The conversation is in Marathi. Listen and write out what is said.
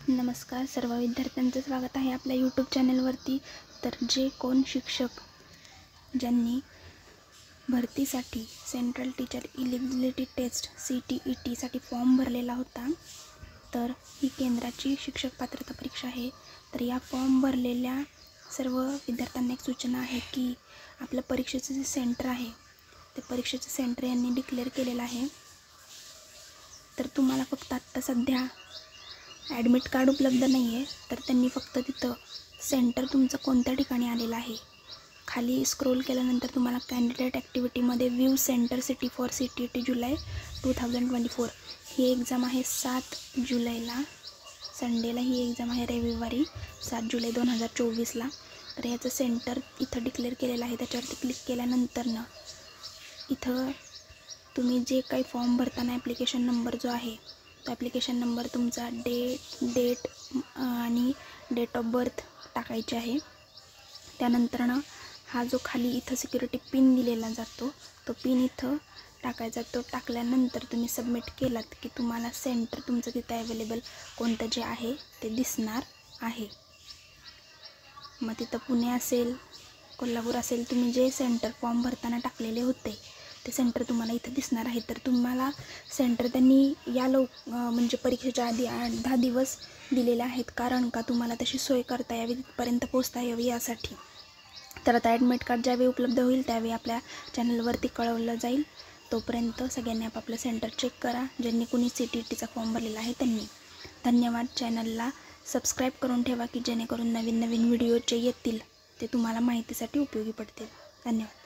नमस्कार सर्व विद्यार्थ्यांचं स्वागत आहे आपल्या यूट्यूब चॅनलवरती। तर जे कोण शिक्षक ज्यांनी भरतीसाठी central teacher eligibility test CTET साठी फॉर्म भरलेला होता, तर ही केंद्राची शिक्षक पात्रता परीक्षा आहे। तर या फॉर्म भरलेल्या सर्व विद्यार्थ्यांना एक सूचना आहे की आपल्या परीक्षेचे जे सेंटर आहे ते परीक्षेचे सेंटर यांनी डिक्लेअर केलेलं आहे। तर तुम्हाला फक्त आत्ता सध्या ॲडमिट कार्ड उपलब्ध नाही आहे, तर त्यांनी फक्त तिथं सेंटर तुमचं कोणत्या ठिकाणी आलेलं आहे खाली स्क्रोल केल्यानंतर तुम्हाला कॅन्डिडेट ॲक्टिव्हिटीमध्ये view center city for CTET जुलै 2024 ही एक्झाम आहे। 7 जुलैला संडेला ही एक्झाम आहे, रविवारी 7 जुलै 2024ला। तर याचं सेंटर इथं डिक्लेअर केलेलं आहे। त्याच्यावरती क्लिक केल्यानंतर इथं तुम्ही जे काही फॉर्म भरताना ॲप्लिकेशन नंबर जो आहे तो ॲप्लिकेशन नंबर तुमचा डेट आणि डेट ऑफ बर्थ टाकायचे आहे। त्यानंतर हा जो खाली इथं सिक्युरिटी पिन दिलेला जातो तो पिन इथं टाकायचा। तो टाकल्यानंतर तुम्ही सबमिट केलात की तुम्हाला सेंटर तुमचं तिथं अवेलेबल कोणतं जे आहे ते दिसणार आहे। मग तिथं पुणे असेल, कोल्हापूर असेल, तुम्ही जे सेंटर फॉर्म भरताना टाकलेले होते ते सेंटर तुम्हाला इथं दिसणार आहे। तर तुम्हाला सेंटर त्यांनी म्हणजे परीक्षेच्या आधी 8-10 दिवस दिलेले आहेत, कारण का तुम्हाला तशी सोय करता यावी, तिथपर्यंत पोहोचता यावी यासाठी। तर आता ॲडमिट कार्ड ज्यावेळी उपलब्ध होईल त्यावेळी आपल्या चॅनलवरती कळवलं जाईल। तोपर्यंत सगळ्यांनी आपापलं सेंटर चेक करा, ज्यांनी कुणी CTETचा फॉर्म भरलेला आहे त्यांनी। धन्यवाद। चॅनलला सबस्क्राईब करून ठेवा की जेणेकरून नवीन व्हिडिओ जे येतील ते तुम्हाला माहितीसाठी उपयोगी पडतील। धन्यवाद।